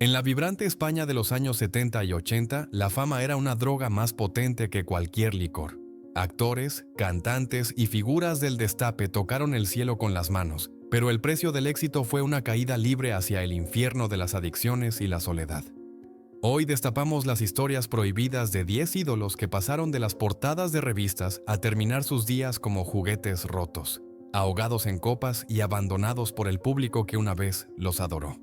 En la vibrante España de los años 70 y 80, la fama era una droga más potente que cualquier licor. Actores, cantantes y figuras del destape tocaron el cielo con las manos, pero el precio del éxito fue una caída libre hacia el infierno de las adicciones y la soledad. Hoy destapamos las historias prohibidas de 10 ídolos que pasaron de las portadas de revistas a terminar sus días como juguetes rotos, ahogados en copas y abandonados por el público que una vez los adoró.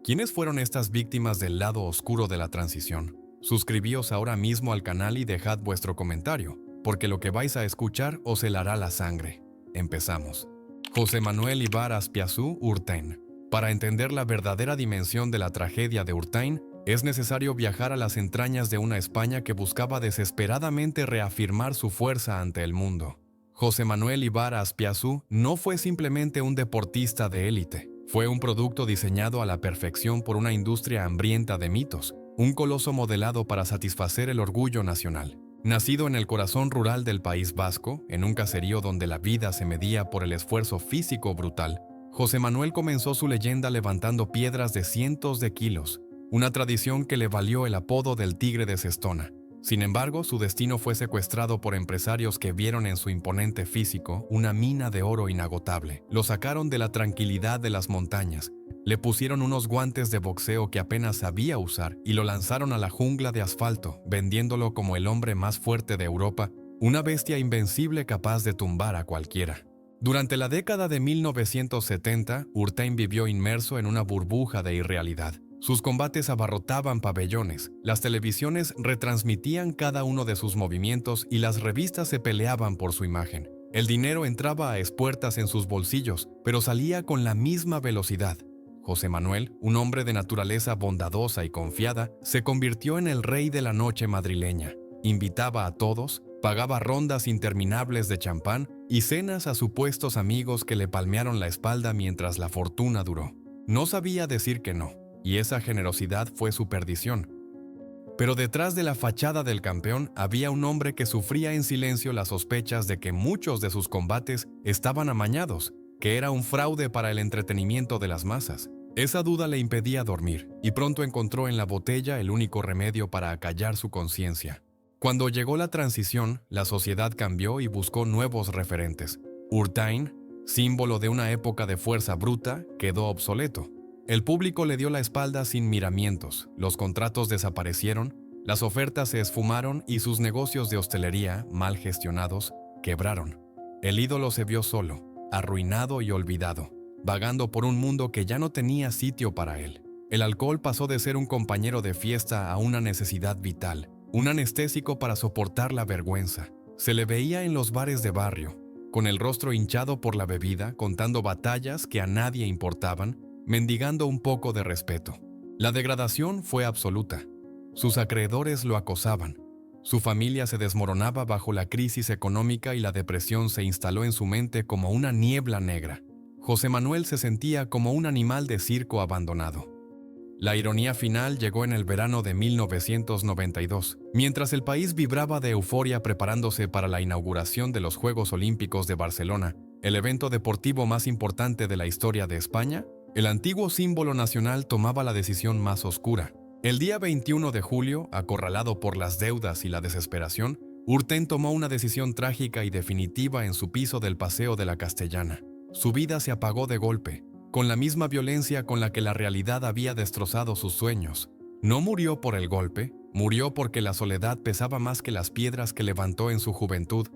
¿Quiénes fueron estas víctimas del lado oscuro de la transición? Suscribíos ahora mismo al canal y dejad vuestro comentario, porque lo que vais a escuchar os helará la sangre. Empezamos. José Manuel Ibar Azpiazu Urtain. Para entender la verdadera dimensión de la tragedia de Urtain, es necesario viajar a las entrañas de una España que buscaba desesperadamente reafirmar su fuerza ante el mundo. José Manuel Ibar Azpiazu no fue simplemente un deportista de élite. Fue un producto diseñado a la perfección por una industria hambrienta de mitos, un coloso modelado para satisfacer el orgullo nacional. Nacido en el corazón rural del País Vasco, en un caserío donde la vida se medía por el esfuerzo físico brutal, José Manuel comenzó su leyenda levantando piedras de cientos de kilos, una tradición que le valió el apodo del Tigre de Cestona. Sin embargo, su destino fue secuestrado por empresarios que vieron en su imponente físico una mina de oro inagotable. Lo sacaron de la tranquilidad de las montañas, le pusieron unos guantes de boxeo que apenas sabía usar y lo lanzaron a la jungla de asfalto, vendiéndolo como el hombre más fuerte de Europa, una bestia invencible capaz de tumbar a cualquiera. Durante la década de 1970, Urtain vivió inmerso en una burbuja de irrealidad. Sus combates abarrotaban pabellones, las televisiones retransmitían cada uno de sus movimientos y las revistas se peleaban por su imagen. El dinero entraba a espuertas en sus bolsillos, pero salía con la misma velocidad. José Manuel, un hombre de naturaleza bondadosa y confiada, se convirtió en el rey de la noche madrileña. Invitaba a todos, pagaba rondas interminables de champán y cenas a supuestos amigos que le palmearon la espalda mientras la fortuna duró. No sabía decir que no, y esa generosidad fue su perdición. Pero detrás de la fachada del campeón había un hombre que sufría en silencio las sospechas de que muchos de sus combates estaban amañados, que era un fraude para el entretenimiento de las masas. Esa duda le impedía dormir, y pronto encontró en la botella el único remedio para acallar su conciencia. Cuando llegó la transición, la sociedad cambió y buscó nuevos referentes. Urtain, símbolo de una época de fuerza bruta, quedó obsoleto. El público le dio la espalda sin miramientos, los contratos desaparecieron, las ofertas se esfumaron y sus negocios de hostelería, mal gestionados, quebraron. El ídolo se vio solo, arruinado y olvidado, vagando por un mundo que ya no tenía sitio para él. El alcohol pasó de ser un compañero de fiesta a una necesidad vital, un anestésico para soportar la vergüenza. Se le veía en los bares de barrio, con el rostro hinchado por la bebida, contando batallas que a nadie importaban, mendigando un poco de respeto. La degradación fue absoluta. Sus acreedores lo acosaban. Su familia se desmoronaba bajo la crisis económica y la depresión se instaló en su mente como una niebla negra. José Manuel se sentía como un animal de circo abandonado. La ironía final llegó en el verano de 1992, mientras el país vibraba de euforia preparándose para la inauguración de los Juegos Olímpicos de Barcelona, el evento deportivo más importante de la historia de España. El antiguo símbolo nacional tomaba la decisión más oscura. El día 21 de julio, acorralado por las deudas y la desesperación, Urtain tomó una decisión trágica y definitiva en su piso del Paseo de la Castellana. Su vida se apagó de golpe, con la misma violencia con la que la realidad había destrozado sus sueños. No murió por el golpe, murió porque la soledad pesaba más que las piedras que levantó en su juventud.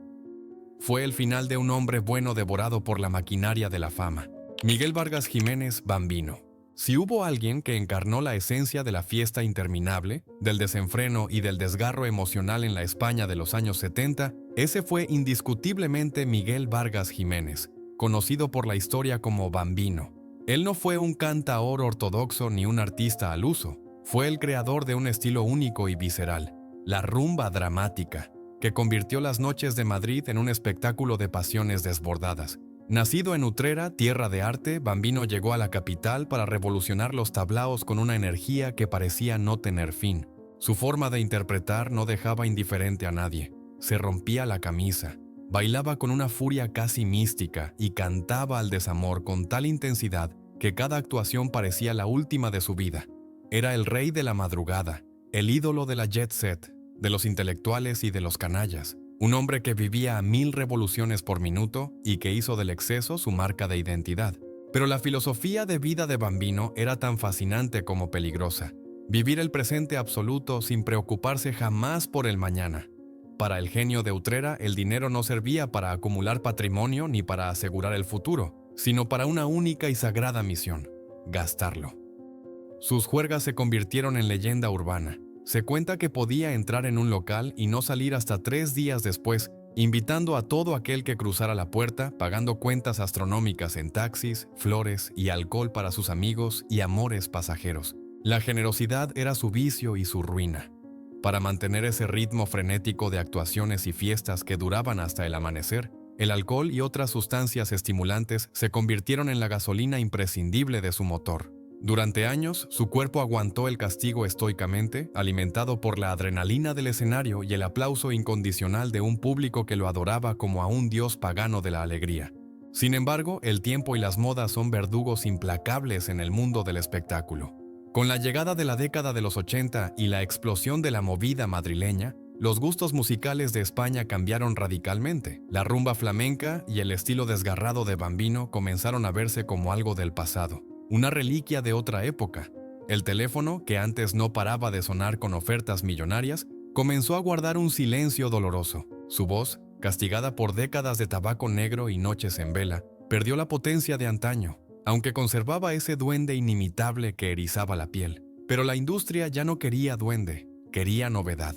Fue el final de un hombre bueno devorado por la maquinaria de la fama. Miguel Vargas Jiménez, Bambino. Si hubo alguien que encarnó la esencia de la fiesta interminable, del desenfreno y del desgarro emocional en la España de los años 70, ese fue indiscutiblemente Miguel Vargas Jiménez, conocido por la historia como Bambino. Él no fue un cantaor ortodoxo ni un artista al uso, fue el creador de un estilo único y visceral, la rumba dramática, que convirtió las noches de Madrid en un espectáculo de pasiones desbordadas. Nacido en Utrera, tierra de arte, Bambino llegó a la capital para revolucionar los tablaos con una energía que parecía no tener fin. Su forma de interpretar no dejaba indiferente a nadie. Se rompía la camisa, bailaba con una furia casi mística y cantaba al desamor con tal intensidad que cada actuación parecía la última de su vida. Era el rey de la madrugada, el ídolo de la jet set, de los intelectuales y de los canallas, un hombre que vivía a 1000 revoluciones por minuto y que hizo del exceso su marca de identidad. Pero la filosofía de vida de Bambino era tan fascinante como peligrosa. Vivir el presente absoluto sin preocuparse jamás por el mañana. Para el genio de Utrera, el dinero no servía para acumular patrimonio ni para asegurar el futuro, sino para una única y sagrada misión: gastarlo. Sus juergas se convirtieron en leyenda urbana. Se cuenta que podía entrar en un local y no salir hasta 3 días después, invitando a todo aquel que cruzara la puerta, pagando cuentas astronómicas en taxis, flores y alcohol para sus amigos y amores pasajeros. La generosidad era su vicio y su ruina. Para mantener ese ritmo frenético de actuaciones y fiestas que duraban hasta el amanecer, el alcohol y otras sustancias estimulantes se convirtieron en la gasolina imprescindible de su motor. Durante años, su cuerpo aguantó el castigo estoicamente, alimentado por la adrenalina del escenario y el aplauso incondicional de un público que lo adoraba como a un dios pagano de la alegría. Sin embargo, el tiempo y las modas son verdugos implacables en el mundo del espectáculo. Con la llegada de la década de los 80 y la explosión de la movida madrileña, los gustos musicales de España cambiaron radicalmente. La rumba flamenca y el estilo desgarrado de Bambino comenzaron a verse como algo del pasado, una reliquia de otra época. El teléfono, que antes no paraba de sonar con ofertas millonarias, comenzó a guardar un silencio doloroso. Su voz, castigada por décadas de tabaco negro y noches en vela, perdió la potencia de antaño, aunque conservaba ese duende inimitable que erizaba la piel. Pero la industria ya no quería duende, quería novedad.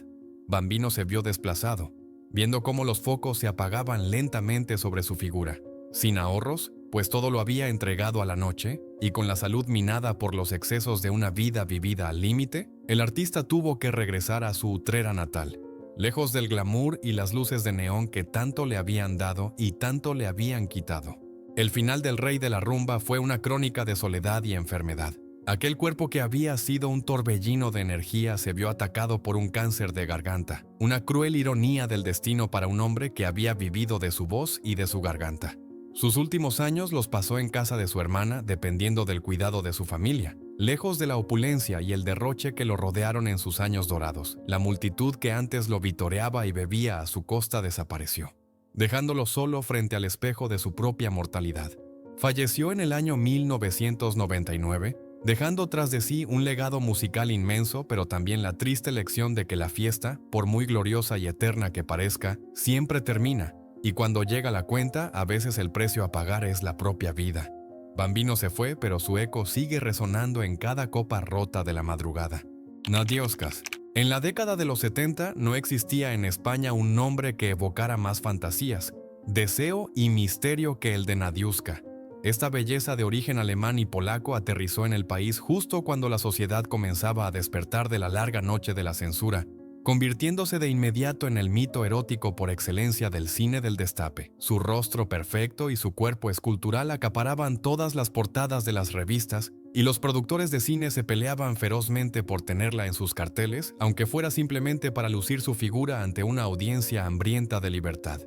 Bambino se vio desplazado, viendo cómo los focos se apagaban lentamente sobre su figura. Sin ahorros, pues todo lo había entregado a la noche, y con la salud minada por los excesos de una vida vivida al límite, el artista tuvo que regresar a su Utrera natal, lejos del glamour y las luces de neón que tanto le habían dado y tanto le habían quitado. El final del rey de la rumba fue una crónica de soledad y enfermedad. Aquel cuerpo que había sido un torbellino de energía se vio atacado por un cáncer de garganta, una cruel ironía del destino para un hombre que había vivido de su voz y de su garganta. Sus últimos años los pasó en casa de su hermana, dependiendo del cuidado de su familia, lejos de la opulencia y el derroche que lo rodearon en sus años dorados. La multitud que antes lo vitoreaba y bebía a su costa desapareció, dejándolo solo frente al espejo de su propia mortalidad. Falleció en el año 1999, dejando tras de sí un legado musical inmenso, pero también la triste lección de que la fiesta, por muy gloriosa y eterna que parezca, siempre termina, y cuando llega la cuenta, a veces el precio a pagar es la propia vida. Bambino se fue, pero su eco sigue resonando en cada copa rota de la madrugada. Nadioscas. En la década de los 70 no existía en España un nombre que evocara más fantasías, deseo y misterio que el de Nadiuska. Esta belleza de origen alemán y polaco aterrizó en el país justo cuando la sociedad comenzaba a despertar de la larga noche de la censura, convirtiéndose de inmediato en el mito erótico por excelencia del cine del destape. Su rostro perfecto y su cuerpo escultural acaparaban todas las portadas de las revistas, y los productores de cine se peleaban ferozmente por tenerla en sus carteles, aunque fuera simplemente para lucir su figura ante una audiencia hambrienta de libertad.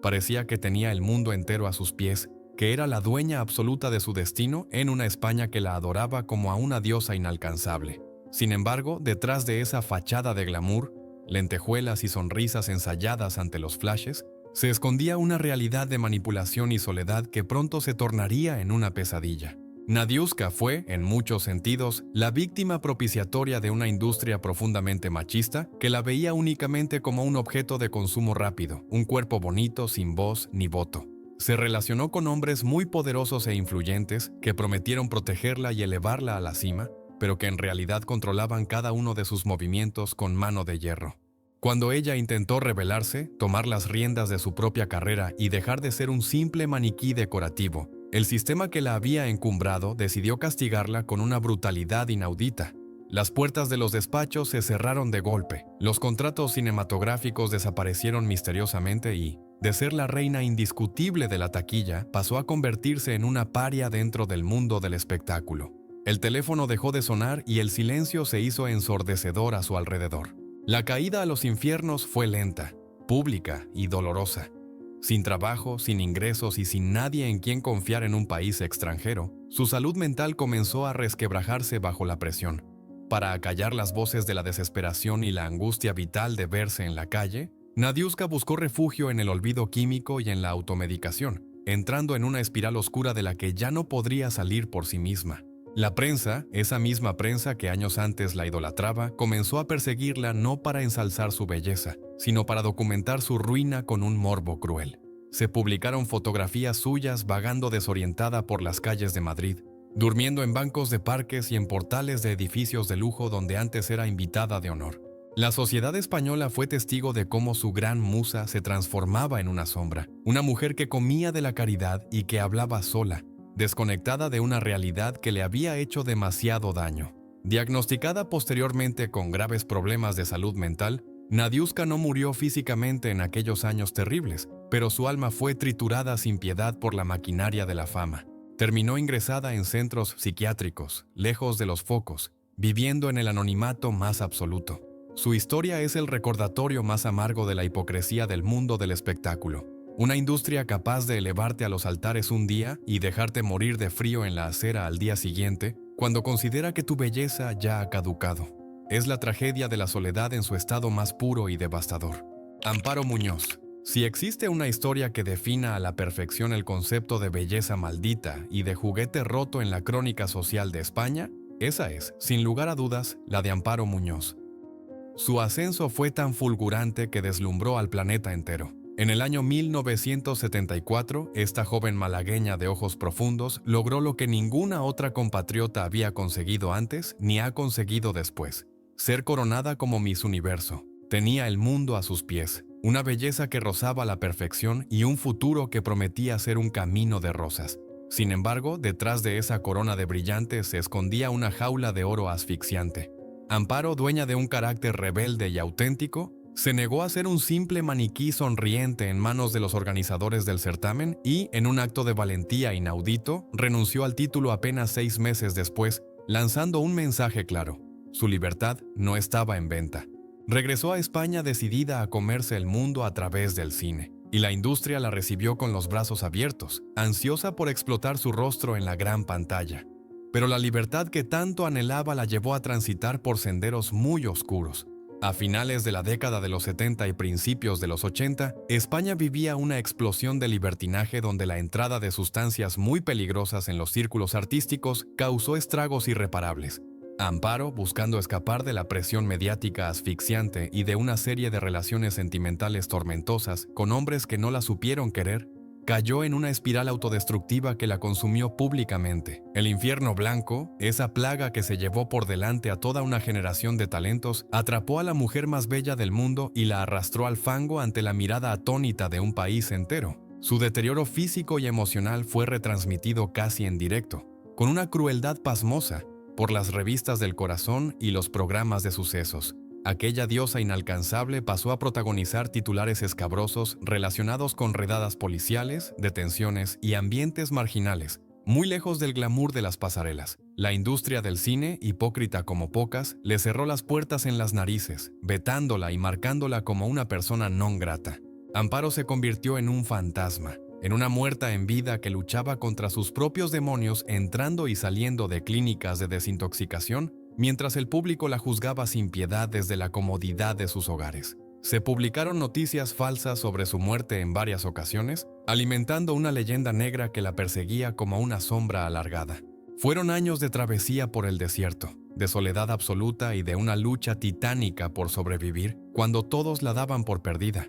Parecía que tenía el mundo entero a sus pies, que era la dueña absoluta de su destino en una España que la adoraba como a una diosa inalcanzable. Sin embargo, detrás de esa fachada de glamour, lentejuelas y sonrisas ensayadas ante los flashes, se escondía una realidad de manipulación y soledad que pronto se tornaría en una pesadilla. Nadiuska fue, en muchos sentidos, la víctima propiciatoria de una industria profundamente machista que la veía únicamente como un objeto de consumo rápido, un cuerpo bonito sin voz ni voto. Se relacionó con hombres muy poderosos e influyentes que prometieron protegerla y elevarla a la cima, pero que en realidad controlaban cada uno de sus movimientos con mano de hierro. Cuando ella intentó rebelarse, tomar las riendas de su propia carrera y dejar de ser un simple maniquí decorativo, el sistema que la había encumbrado decidió castigarla con una brutalidad inaudita. Las puertas de los despachos se cerraron de golpe, los contratos cinematográficos desaparecieron misteriosamente y, de ser la reina indiscutible de la taquilla, pasó a convertirse en una paria dentro del mundo del espectáculo. El teléfono dejó de sonar y el silencio se hizo ensordecedor a su alrededor. La caída a los infiernos fue lenta, pública y dolorosa. Sin trabajo, sin ingresos y sin nadie en quien confiar en un país extranjero, su salud mental comenzó a resquebrajarse bajo la presión. Para acallar las voces de la desesperación y la angustia vital de verse en la calle, Nadiuska buscó refugio en el olvido químico y en la automedicación, entrando en una espiral oscura de la que ya no podría salir por sí misma. La prensa, esa misma prensa que años antes la idolatraba, comenzó a perseguirla no para ensalzar su belleza, sino para documentar su ruina con un morbo cruel. Se publicaron fotografías suyas vagando desorientada por las calles de Madrid, durmiendo en bancos de parques y en portales de edificios de lujo donde antes era invitada de honor. La sociedad española fue testigo de cómo su gran musa se transformaba en una sombra, una mujer que comía de la caridad y que hablaba sola, desconectada de una realidad que le había hecho demasiado daño. Diagnosticada posteriormente con graves problemas de salud mental, Nadiuska no murió físicamente en aquellos años terribles, pero su alma fue triturada sin piedad por la maquinaria de la fama. Terminó ingresada en centros psiquiátricos, lejos de los focos, viviendo en el anonimato más absoluto. Su historia es el recordatorio más amargo de la hipocresía del mundo del espectáculo. Una industria capaz de elevarte a los altares un día y dejarte morir de frío en la acera al día siguiente, cuando considera que tu belleza ya ha caducado. Es la tragedia de la soledad en su estado más puro y devastador. Amparo Muñoz. Si existe una historia que defina a la perfección el concepto de belleza maldita y de juguete roto en la crónica social de España, esa es, sin lugar a dudas, la de Amparo Muñoz. Su ascenso fue tan fulgurante que deslumbró al planeta entero. En el año 1974, esta joven malagueña de ojos profundos logró lo que ninguna otra compatriota había conseguido antes ni ha conseguido después: ser coronada como Miss Universo. Tenía el mundo a sus pies, una belleza que rozaba la perfección y un futuro que prometía ser un camino de rosas. Sin embargo, detrás de esa corona de brillantes se escondía una jaula de oro asfixiante. Amparo, dueña de un carácter rebelde y auténtico, se negó a ser un simple maniquí sonriente en manos de los organizadores del certamen y, en un acto de valentía inaudito, renunció al título apenas 6 meses después, lanzando un mensaje claro: su libertad no estaba en venta. Regresó a España decidida a comerse el mundo a través del cine, y la industria la recibió con los brazos abiertos, ansiosa por explotar su rostro en la gran pantalla. Pero la libertad que tanto anhelaba la llevó a transitar por senderos muy oscuros. A finales de la década de los 70 y principios de los 80, España vivía una explosión de libertinaje donde la entrada de sustancias muy peligrosas en los círculos artísticos causó estragos irreparables. Amparo, buscando escapar de la presión mediática asfixiante y de una serie de relaciones sentimentales tormentosas con hombres que no la supieron querer, cayó en una espiral autodestructiva que la consumió públicamente. El infierno blanco, esa plaga que se llevó por delante a toda una generación de talentos, atrapó a la mujer más bella del mundo y la arrastró al fango ante la mirada atónita de un país entero. Su deterioro físico y emocional fue retransmitido casi en directo, con una crueldad pasmosa, por las revistas del corazón y los programas de sucesos. Aquella diosa inalcanzable pasó a protagonizar titulares escabrosos relacionados con redadas policiales, detenciones y ambientes marginales, muy lejos del glamour de las pasarelas. La industria del cine, hipócrita como pocas, le cerró las puertas en las narices, vetándola y marcándola como una persona non grata. Amparo se convirtió en un fantasma, en una muerta en vida que luchaba contra sus propios demonios entrando y saliendo de clínicas de desintoxicación, mientras el público la juzgaba sin piedad desde la comodidad de sus hogares. Se publicaron noticias falsas sobre su muerte en varias ocasiones, alimentando una leyenda negra que la perseguía como una sombra alargada. Fueron años de travesía por el desierto, de soledad absoluta y de una lucha titánica por sobrevivir, cuando todos la daban por perdida.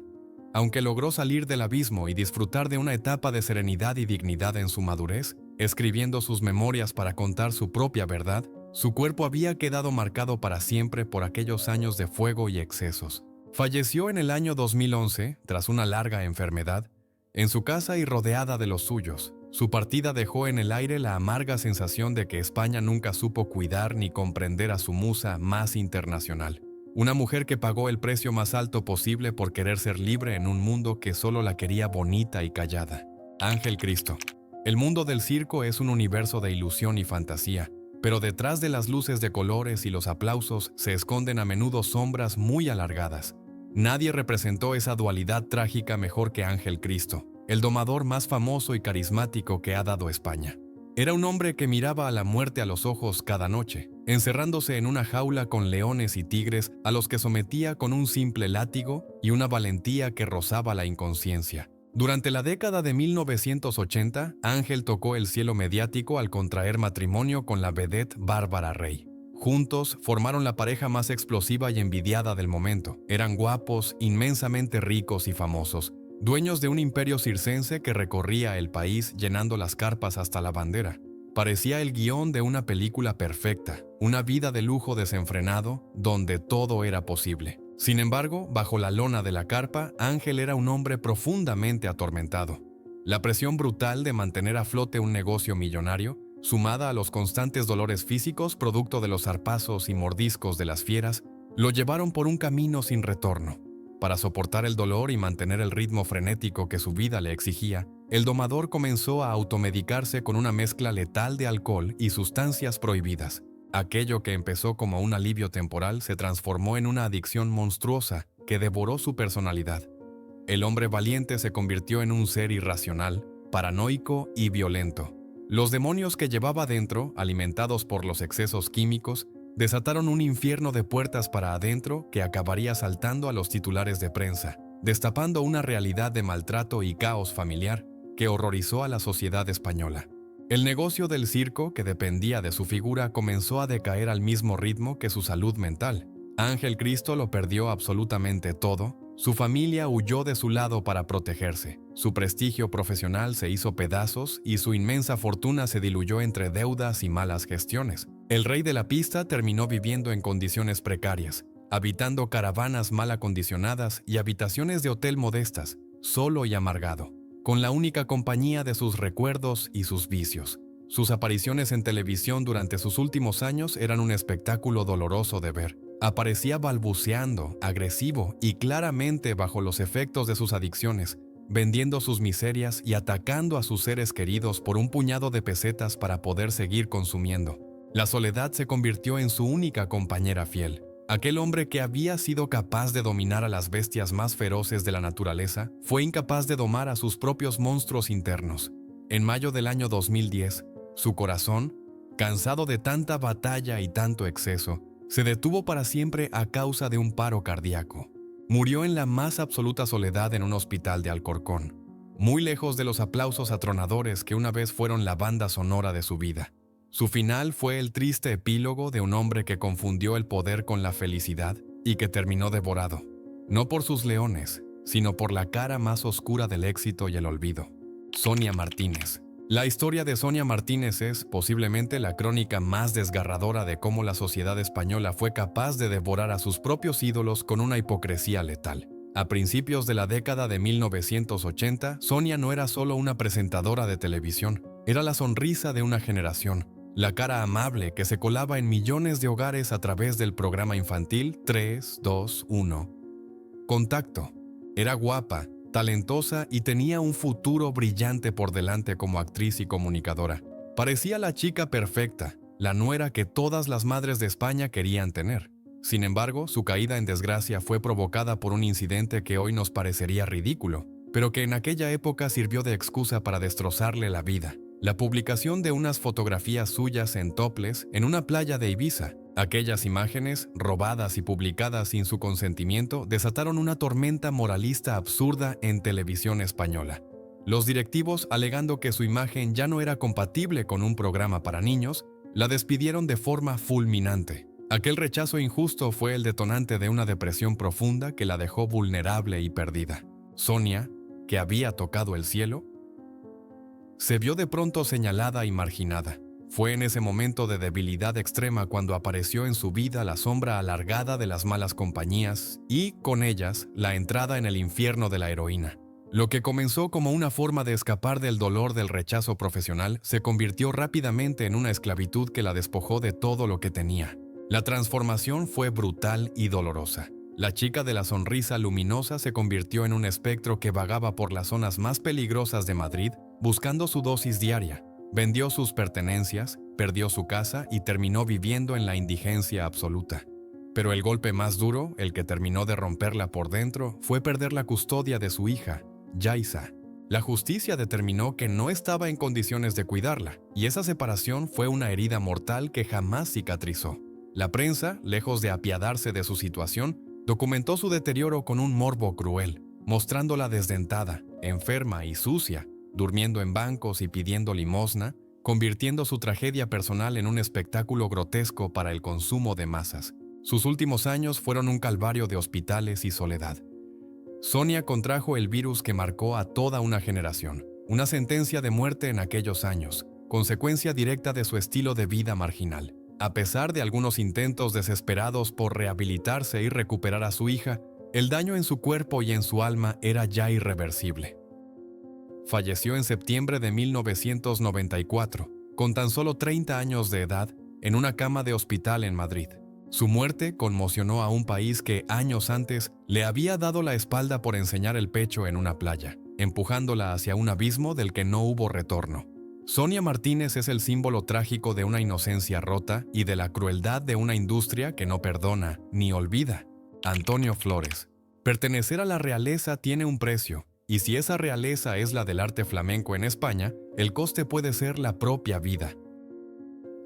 Aunque logró salir del abismo y disfrutar de una etapa de serenidad y dignidad en su madurez, escribiendo sus memorias para contar su propia verdad, su cuerpo había quedado marcado para siempre por aquellos años de fuego y excesos. Falleció en el año 2011, tras una larga enfermedad, en su casa y rodeada de los suyos. Su partida dejó en el aire la amarga sensación de que España nunca supo cuidar ni comprender a su musa más internacional. Una mujer que pagó el precio más alto posible por querer ser libre en un mundo que solo la quería bonita y callada. Ángel Cristo. El mundo del circo es un universo de ilusión y fantasía, pero detrás de las luces de colores y los aplausos se esconden a menudo sombras muy alargadas. Nadie representó esa dualidad trágica mejor que Ángel Cristo, el domador más famoso y carismático que ha dado España. Era un hombre que miraba a la muerte a los ojos cada noche, encerrándose en una jaula con leones y tigres a los que sometía con un simple látigo y una valentía que rozaba la inconsciencia. Durante la década de 1980, Ángel tocó el cielo mediático al contraer matrimonio con la vedette Bárbara Rey. Juntos formaron la pareja más explosiva y envidiada del momento. Eran guapos, inmensamente ricos y famosos, dueños de un imperio circense que recorría el país llenando las carpas hasta la bandera. Parecía el guión de una película perfecta, una vida de lujo desenfrenado, donde todo era posible. Sin embargo, bajo la lona de la carpa, Ángel era un hombre profundamente atormentado. La presión brutal de mantener a flote un negocio millonario, sumada a los constantes dolores físicos producto de los zarpazos y mordiscos de las fieras, lo llevaron por un camino sin retorno. Para soportar el dolor y mantener el ritmo frenético que su vida le exigía, el domador comenzó a automedicarse con una mezcla letal de alcohol y sustancias prohibidas. Aquello que empezó como un alivio temporal se transformó en una adicción monstruosa que devoró su personalidad. El hombre valiente se convirtió en un ser irracional, paranoico y violento. Los demonios que llevaba dentro, alimentados por los excesos químicos, desataron un infierno de puertas para adentro que acabaría saltando a los titulares de prensa, destapando una realidad de maltrato y caos familiar que horrorizó a la sociedad española. El negocio del circo, que dependía de su figura, comenzó a decaer al mismo ritmo que su salud mental. Ángel Cristo lo perdió absolutamente todo. Su familia huyó de su lado para protegerse. Su prestigio profesional se hizo pedazos y su inmensa fortuna se diluyó entre deudas y malas gestiones. El rey de la pista terminó viviendo en condiciones precarias, habitando caravanas mal acondicionadas y habitaciones de hotel modestas, solo y amargado, con la única compañía de sus recuerdos y sus vicios. Sus apariciones en televisión durante sus últimos años eran un espectáculo doloroso de ver. Aparecía balbuceando, agresivo y claramente bajo los efectos de sus adicciones, vendiendo sus miserias y atacando a sus seres queridos por un puñado de pesetas para poder seguir consumiendo. La soledad se convirtió en su única compañera fiel. Aquel hombre que había sido capaz de dominar a las bestias más feroces de la naturaleza, fue incapaz de domar a sus propios monstruos internos. En mayo del año 2010, su corazón, cansado de tanta batalla y tanto exceso, se detuvo para siempre a causa de un paro cardíaco. Murió en la más absoluta soledad en un hospital de Alcorcón, muy lejos de los aplausos atronadores que una vez fueron la banda sonora de su vida. Su final fue el triste epílogo de un hombre que confundió el poder con la felicidad y que terminó devorado, no por sus leones, sino por la cara más oscura del éxito y el olvido. Sonia Martínez. La historia de Sonia Martínez es, posiblemente, la crónica más desgarradora de cómo la sociedad española fue capaz de devorar a sus propios ídolos con una hipocresía letal. A principios de la década de 1980, Sonia no era solo una presentadora de televisión, era la sonrisa de una generación, la cara amable que se colaba en millones de hogares a través del programa infantil 3, 2, 1. Contacto. Era guapa, talentosa y tenía un futuro brillante por delante como actriz y comunicadora. Parecía la chica perfecta, la nuera que todas las madres de España querían tener. Sin embargo, su caída en desgracia fue provocada por un incidente que hoy nos parecería ridículo, pero que en aquella época sirvió de excusa para destrozarle la vida. La publicación de unas fotografías suyas en topless en una playa de Ibiza. Aquellas imágenes, robadas y publicadas sin su consentimiento, desataron una tormenta moralista absurda en televisión española. Los directivos, alegando que su imagen ya no era compatible con un programa para niños, la despidieron de forma fulminante. Aquel rechazo injusto fue el detonante de una depresión profunda que la dejó vulnerable y perdida. Sonia, que había tocado el cielo, se vio de pronto señalada y marginada. Fue en ese momento de debilidad extrema cuando apareció en su vida la sombra alargada de las malas compañías y, con ellas, la entrada en el infierno de la heroína. Lo que comenzó como una forma de escapar del dolor del rechazo profesional se convirtió rápidamente en una esclavitud que la despojó de todo lo que tenía. La transformación fue brutal y dolorosa. La chica de la sonrisa luminosa se convirtió en un espectro que vagaba por las zonas más peligrosas de Madrid buscando su dosis diaria. Vendió sus pertenencias, perdió su casa y terminó viviendo en la indigencia absoluta. Pero el golpe más duro, el que terminó de romperla por dentro, fue perder la custodia de su hija, Yaiza. La justicia determinó que no estaba en condiciones de cuidarla, y esa separación fue una herida mortal que jamás cicatrizó. La prensa, lejos de apiadarse de su situación, documentó su deterioro con un morbo cruel, mostrándola desdentada, enferma y sucia, durmiendo en bancos y pidiendo limosna, convirtiendo su tragedia personal en un espectáculo grotesco para el consumo de masas. Sus últimos años fueron un calvario de hospitales y soledad. Sonia contrajo el virus que marcó a toda una generación, una sentencia de muerte en aquellos años, consecuencia directa de su estilo de vida marginal. A pesar de algunos intentos desesperados por rehabilitarse y recuperar a su hija, el daño en su cuerpo y en su alma era ya irreversible. Falleció en septiembre de 1994, con tan solo 30 años de edad, en una cama de hospital en Madrid. Su muerte conmocionó a un país que años antes le había dado la espalda por enseñar el pecho en una playa, empujándola hacia un abismo del que no hubo retorno. Sonia Martínez es el símbolo trágico de una inocencia rota y de la crueldad de una industria que no perdona ni olvida. Antonio Flores. Pertenecer a la realeza tiene un precio, y si esa realeza es la del arte flamenco en España, el coste puede ser la propia vida.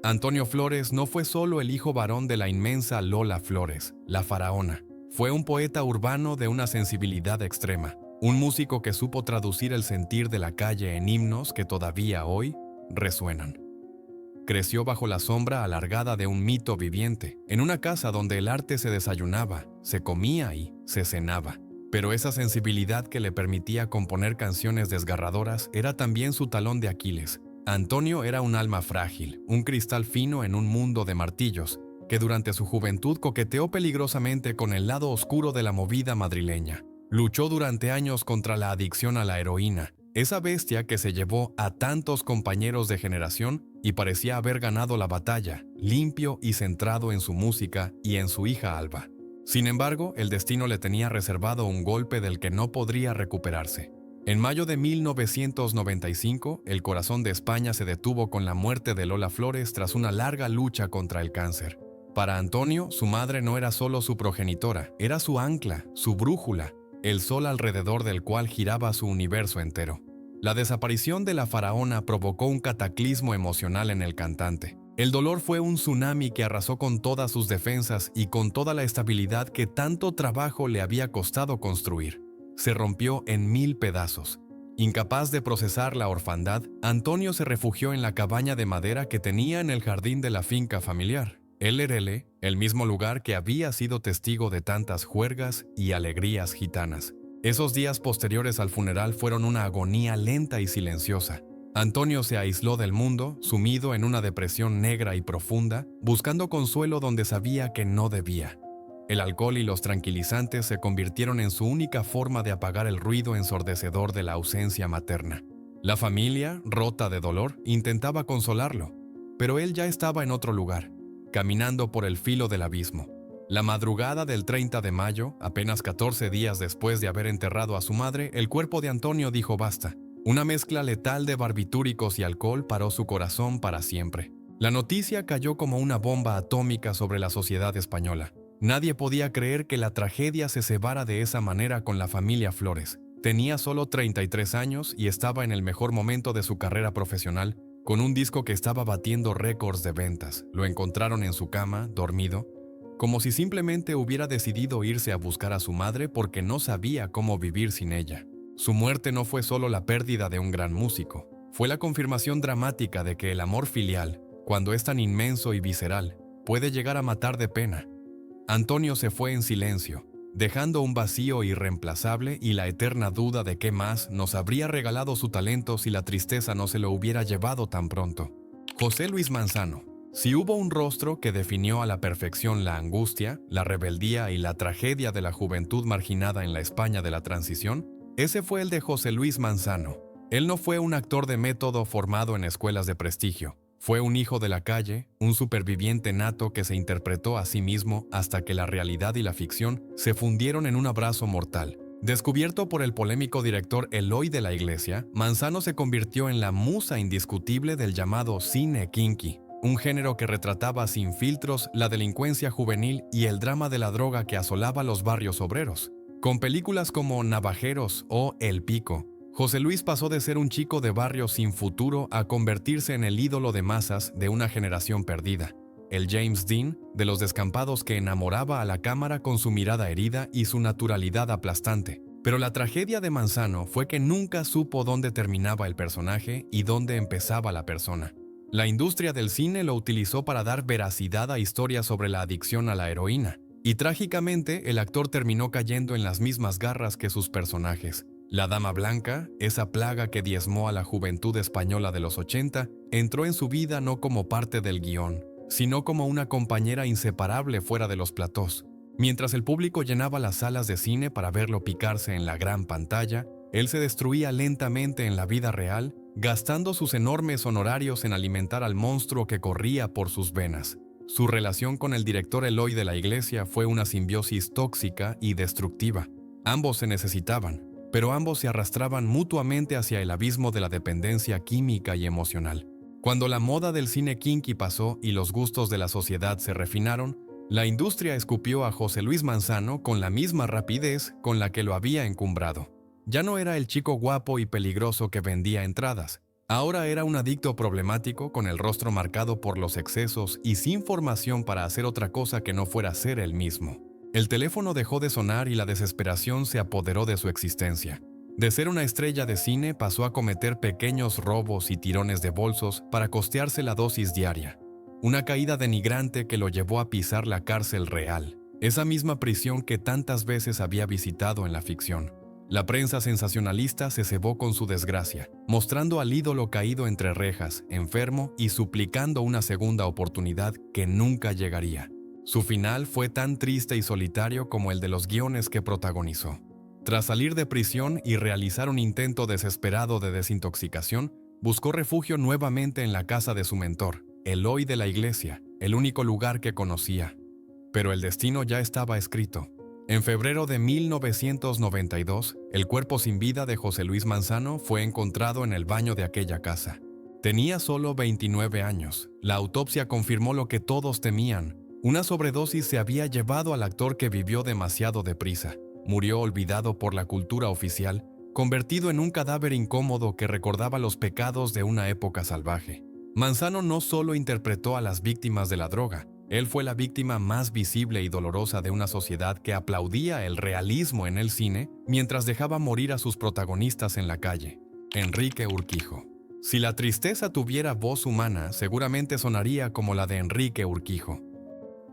Antonio Flores no fue solo el hijo varón de la inmensa Lola Flores, la faraona. Fue un poeta urbano de una sensibilidad extrema, un músico que supo traducir el sentir de la calle en himnos que todavía hoy resuenan. Creció bajo la sombra alargada de un mito viviente, en una casa donde el arte se desayunaba, se comía y se cenaba. Pero esa sensibilidad que le permitía componer canciones desgarradoras era también su talón de Aquiles. Antonio era un alma frágil, un cristal fino en un mundo de martillos, que durante su juventud coqueteó peligrosamente con el lado oscuro de la movida madrileña. Luchó durante años contra la adicción a la heroína, esa bestia que se llevó a tantos compañeros de generación y parecía haber ganado la batalla, limpio y centrado en su música y en su hija Alba. Sin embargo, el destino le tenía reservado un golpe del que no podría recuperarse. En mayo de 1995, el corazón de España se detuvo con la muerte de Lola Flores tras una larga lucha contra el cáncer. Para Antonio, su madre no era solo su progenitora, era su ancla, su brújula, el sol alrededor del cual giraba su universo entero. La desaparición de la faraona provocó un cataclismo emocional en el cantante. El dolor fue un tsunami que arrasó con todas sus defensas y con toda la estabilidad que tanto trabajo le había costado construir. Se rompió en 1000 pedazos. Incapaz de procesar la orfandad, Antonio se refugió en la cabaña de madera que tenía en el jardín de la finca familiar, El Lerele, el mismo lugar que había sido testigo de tantas juergas y alegrías gitanas. Esos días posteriores al funeral fueron una agonía lenta y silenciosa. Antonio se aisló del mundo, sumido en una depresión negra y profunda, buscando consuelo donde sabía que no debía. El alcohol y los tranquilizantes se convirtieron en su única forma de apagar el ruido ensordecedor de la ausencia materna. La familia, rota de dolor, intentaba consolarlo, pero él ya estaba en otro lugar, caminando por el filo del abismo. La madrugada del 30 de mayo, apenas 14 días después de haber enterrado a su madre, el cuerpo de Antonio dijo basta. Una mezcla letal de barbitúricos y alcohol paró su corazón para siempre. La noticia cayó como una bomba atómica sobre la sociedad española. Nadie podía creer que la tragedia se cebara de esa manera con la familia Flores. Tenía solo 33 años y estaba en el mejor momento de su carrera profesional, con un disco que estaba batiendo récords de ventas. Lo encontraron en su cama, dormido, como si simplemente hubiera decidido irse a buscar a su madre porque no sabía cómo vivir sin ella. Su muerte no fue solo la pérdida de un gran músico, fue la confirmación dramática de que el amor filial, cuando es tan inmenso y visceral, puede llegar a matar de pena. Antonio se fue en silencio, dejando un vacío irreemplazable y la eterna duda de qué más nos habría regalado su talento si la tristeza no se lo hubiera llevado tan pronto. José Luis Manzano. Si hubo un rostro que definió a la perfección la angustia, la rebeldía y la tragedia de la juventud marginada en la España de la transición, ese fue el de José Luis Manzano. Él no fue un actor de método formado en escuelas de prestigio. Fue un hijo de la calle, un superviviente nato que se interpretó a sí mismo hasta que la realidad y la ficción se fundieron en un abrazo mortal. Descubierto por el polémico director Eloy de la Iglesia, Manzano se convirtió en la musa indiscutible del llamado cine kinky, un género que retrataba sin filtros la delincuencia juvenil y el drama de la droga que asolaba los barrios obreros. Con películas como Navajeros o El Pico, José Luis pasó de ser un chico de barrio sin futuro a convertirse en el ídolo de masas de una generación perdida. El James Dean de los descampados que enamoraba a la cámara con su mirada herida y su naturalidad aplastante. Pero la tragedia de Manzano fue que nunca supo dónde terminaba el personaje y dónde empezaba la persona. La industria del cine lo utilizó para dar veracidad a historias sobre la adicción a la heroína, y trágicamente el actor terminó cayendo en las mismas garras que sus personajes. La Dama Blanca, esa plaga que diezmó a la juventud española de los 80, entró en su vida no como parte del guión, sino como una compañera inseparable fuera de los platós. Mientras el público llenaba las salas de cine para verlo picarse en la gran pantalla, él se destruía lentamente en la vida real, gastando sus enormes honorarios en alimentar al monstruo que corría por sus venas. Su relación con el director Eloy de la Iglesia fue una simbiosis tóxica y destructiva. Ambos se necesitaban, pero ambos se arrastraban mutuamente hacia el abismo de la dependencia química y emocional. Cuando la moda del cine kinky pasó y los gustos de la sociedad se refinaron, la industria escupió a José Luis Manzano con la misma rapidez con la que lo había encumbrado. Ya no era el chico guapo y peligroso que vendía entradas. Ahora era un adicto problemático con el rostro marcado por los excesos y sin formación para hacer otra cosa que no fuera ser él mismo. El teléfono dejó de sonar y la desesperación se apoderó de su existencia. De ser una estrella de cine pasó a cometer pequeños robos y tirones de bolsos para costearse la dosis diaria. Una caída denigrante que lo llevó a pisar la cárcel real, esa misma prisión que tantas veces había visitado en la ficción. La prensa sensacionalista se cebó con su desgracia, mostrando al ídolo caído entre rejas, enfermo y suplicando una segunda oportunidad que nunca llegaría. Su final fue tan triste y solitario como el de los guiones que protagonizó. Tras salir de prisión y realizar un intento desesperado de desintoxicación, buscó refugio nuevamente en la casa de su mentor, Eloy de la Iglesia, el único lugar que conocía. Pero el destino ya estaba escrito. En febrero de 1992, el cuerpo sin vida de José Luis Manzano fue encontrado en el baño de aquella casa. Tenía solo 29 años. La autopsia confirmó lo que todos temían. Una sobredosis se había llevado al actor que vivió demasiado deprisa. Murió olvidado por la cultura oficial, convertido en un cadáver incómodo que recordaba los pecados de una época salvaje. Manzano no solo interpretó a las víctimas de la droga, él fue la víctima más visible y dolorosa de una sociedad que aplaudía el realismo en el cine mientras dejaba morir a sus protagonistas en la calle. Enrique Urquijo. Si la tristeza tuviera voz humana, seguramente sonaría como la de Enrique Urquijo.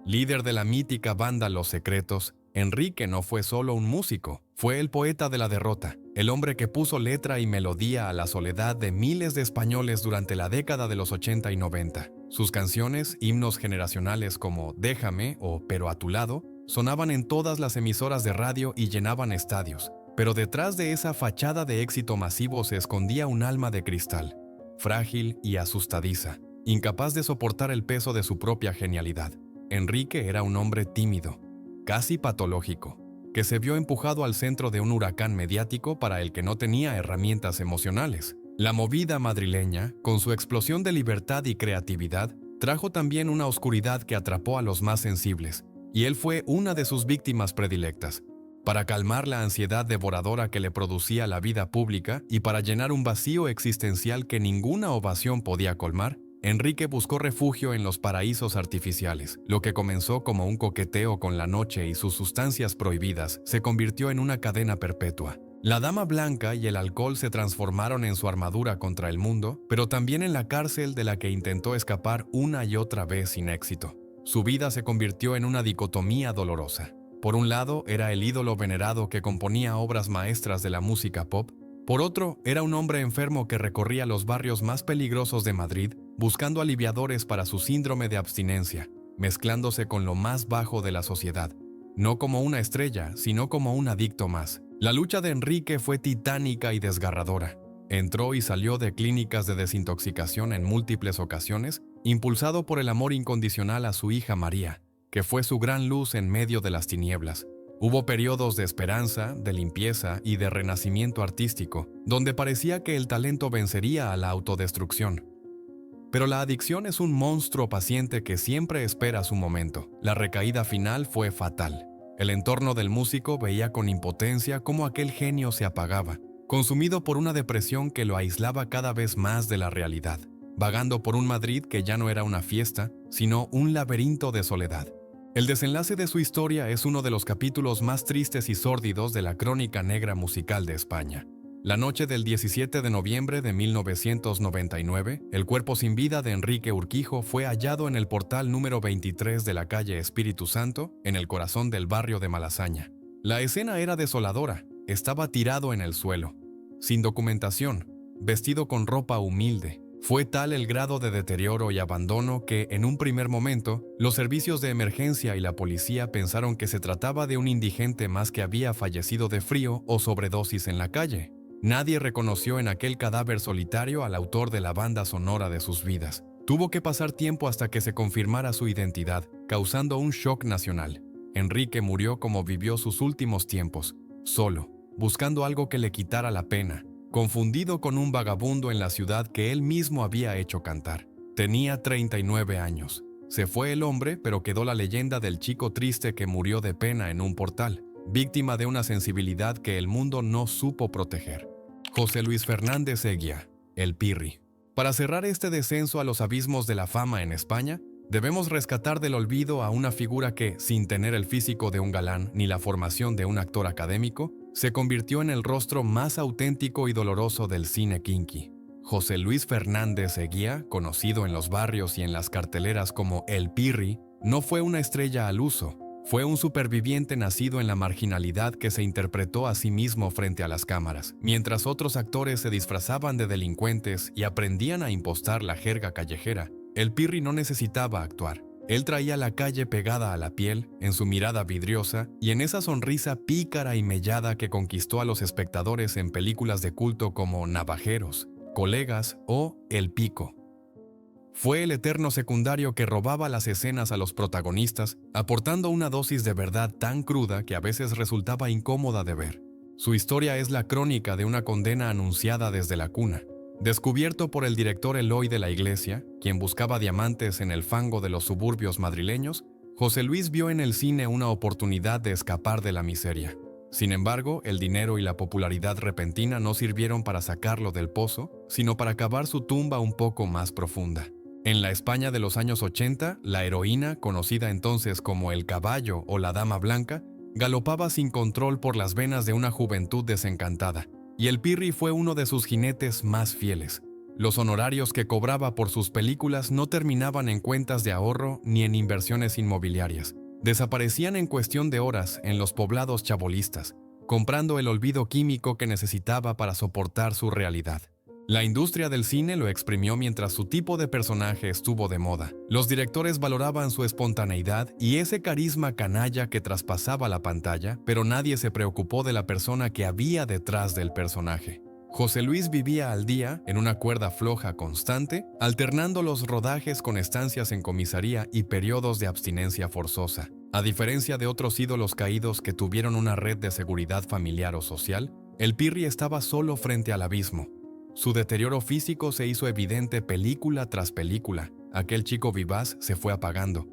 Líder de la mítica banda Los Secretos, Enrique no fue solo un músico, fue el poeta de la derrota, el hombre que puso letra y melodía a la soledad de miles de españoles durante la década de los 80 y 90. Sus canciones, himnos generacionales como Déjame o Pero a tu lado, sonaban en todas las emisoras de radio y llenaban estadios. Pero detrás de esa fachada de éxito masivo se escondía un alma de cristal, frágil y asustadiza, incapaz de soportar el peso de su propia genialidad. Enrique era un hombre tímido, casi patológico, que se vio empujado al centro de un huracán mediático para el que no tenía herramientas emocionales. La movida madrileña, con su explosión de libertad y creatividad, trajo también una oscuridad que atrapó a los más sensibles, y él fue una de sus víctimas predilectas. Para calmar la ansiedad devoradora que le producía la vida pública y para llenar un vacío existencial que ninguna ovación podía colmar, Enrique buscó refugio en los paraísos artificiales. Lo que comenzó como un coqueteo con la noche y sus sustancias prohibidas se convirtió en una cadena perpetua. La Dama Blanca y el alcohol se transformaron en su armadura contra el mundo, pero también en la cárcel de la que intentó escapar una y otra vez sin éxito. Su vida se convirtió en una dicotomía dolorosa. Por un lado, era el ídolo venerado que componía obras maestras de la música pop. Por otro, era un hombre enfermo que recorría los barrios más peligrosos de Madrid, buscando aliviadores para su síndrome de abstinencia, mezclándose con lo más bajo de la sociedad. No como una estrella, sino como un adicto más. La lucha de Enrique fue titánica y desgarradora. Entró y salió de clínicas de desintoxicación en múltiples ocasiones, impulsado por el amor incondicional a su hija María, que fue su gran luz en medio de las tinieblas. Hubo periodos de esperanza, de limpieza y de renacimiento artístico, donde parecía que el talento vencería a la autodestrucción. Pero la adicción es un monstruo paciente que siempre espera su momento. La recaída final fue fatal. El entorno del músico veía con impotencia cómo aquel genio se apagaba. consumido por una depresión que lo aislaba cada vez más de la realidad, vagando por un Madrid que ya no era una fiesta, sino un laberinto de soledad. El desenlace de su historia es uno de los capítulos más tristes y sórdidos de la crónica negra musical de España. La noche del 17 de noviembre de 1999, el cuerpo sin vida de Enrique Urquijo fue hallado en el portal número 23 de la calle Espíritu Santo, en el corazón del barrio de Malasaña. La escena era desoladora. Estaba tirado en el suelo, sin documentación, vestido con ropa humilde. Fue tal el grado de deterioro y abandono que, en un primer momento, los servicios de emergencia y la policía pensaron que se trataba de un indigente más que había fallecido de frío o sobredosis en la calle. Nadie reconoció en aquel cadáver solitario al autor de la banda sonora de sus vidas. Tuvo que pasar tiempo hasta que se confirmara su identidad, causando un shock nacional. Enrique murió como vivió sus últimos tiempos, solo, buscando algo que le quitara la pena, confundido con un vagabundo en la ciudad que él mismo había hecho cantar. Tenía 39 años. Se fue el hombre, pero quedó la leyenda del chico triste que murió de pena en un portal, víctima de una sensibilidad que el mundo no supo proteger. José Luis Fernández Eguía, el Pirri. Para cerrar este descenso a los abismos de la fama en España, debemos rescatar del olvido a una figura que, sin tener el físico de un galán ni la formación de un actor académico, se convirtió en el rostro más auténtico y doloroso del cine kinky. José Luis Fernández Eguía, conocido en los barrios y en las carteleras como El Pirri, no fue una estrella al uso. Fue un superviviente nacido en la marginalidad que se interpretó a sí mismo frente a las cámaras, mientras otros actores se disfrazaban de delincuentes y aprendían a impostar la jerga callejera. El Pirri no necesitaba actuar. Él traía la calle pegada a la piel, en su mirada vidriosa y en esa sonrisa pícara y mellada que conquistó a los espectadores en películas de culto como Navajeros, Colegas o El Pico. Fue el eterno secundario que robaba las escenas a los protagonistas, aportando una dosis de verdad tan cruda que a veces resultaba incómoda de ver. Su historia es la crónica de una condena anunciada desde la cuna. Descubierto por el director Eloy de la Iglesia, quien buscaba diamantes en el fango de los suburbios madrileños, José Luis vio en el cine una oportunidad de escapar de la miseria. Sin embargo, el dinero y la popularidad repentina no sirvieron para sacarlo del pozo, sino para cavar su tumba un poco más profunda. En la España de los años 80, la heroína, conocida entonces como el caballo o la dama blanca, galopaba sin control por las venas de una juventud desencantada, y el Pirri fue uno de sus jinetes más fieles. Los honorarios que cobraba por sus películas no terminaban en cuentas de ahorro ni en inversiones inmobiliarias. Desaparecían en cuestión de horas en los poblados chabolistas, comprando el olvido químico que necesitaba para soportar su realidad. La industria del cine lo exprimió mientras su tipo de personaje estuvo de moda. Los directores valoraban su espontaneidad y ese carisma canalla que traspasaba la pantalla, pero nadie se preocupó de la persona que había detrás del personaje. José Luis vivía al día en una cuerda floja constante, alternando los rodajes con estancias en comisaría y periodos de abstinencia forzosa. A diferencia de otros ídolos caídos que tuvieron una red de seguridad familiar o social, el Pirri estaba solo frente al abismo. Su deterioro físico se hizo evidente película tras película. Aquel chico vivaz se fue apagando,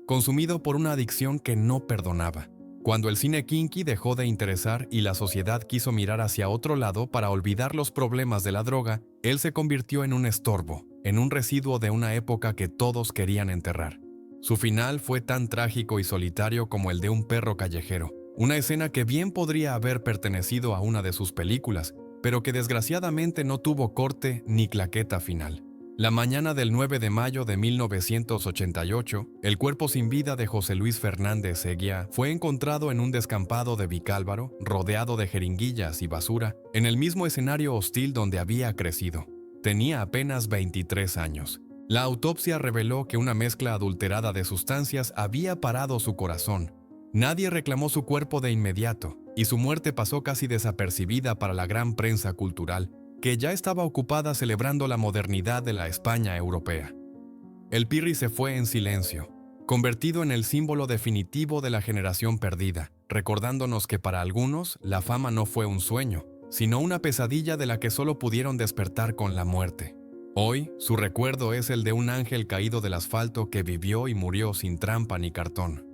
consumido por una adicción que no perdonaba. Cuando el cine kinky dejó de interesar y la sociedad quiso mirar hacia otro lado para olvidar los problemas de la droga, él se convirtió en un estorbo, en un residuo de una época que todos querían enterrar. Su final fue tan trágico y solitario como el de un perro callejero, una escena que bien podría haber pertenecido a una de sus películas, pero que desgraciadamente no tuvo corte ni claqueta final. La mañana del 9 de mayo de 1988, el cuerpo sin vida de José Luis Fernández Eguía fue encontrado en un descampado de Vicálvaro, rodeado de jeringuillas y basura, en el mismo escenario hostil donde había crecido. Tenía apenas 23 años. La autopsia reveló que una mezcla adulterada de sustancias había parado su corazón. Nadie reclamó su cuerpo de inmediato, y su muerte pasó casi desapercibida para la gran prensa cultural, que ya estaba ocupada celebrando la modernidad de la España europea. El Pirri se fue en silencio, convertido en el símbolo definitivo de la generación perdida, recordándonos que para algunos la fama no fue un sueño, sino una pesadilla de la que solo pudieron despertar con la muerte. Hoy, su recuerdo es el de un ángel caído del asfalto que vivió y murió sin trampa ni cartón.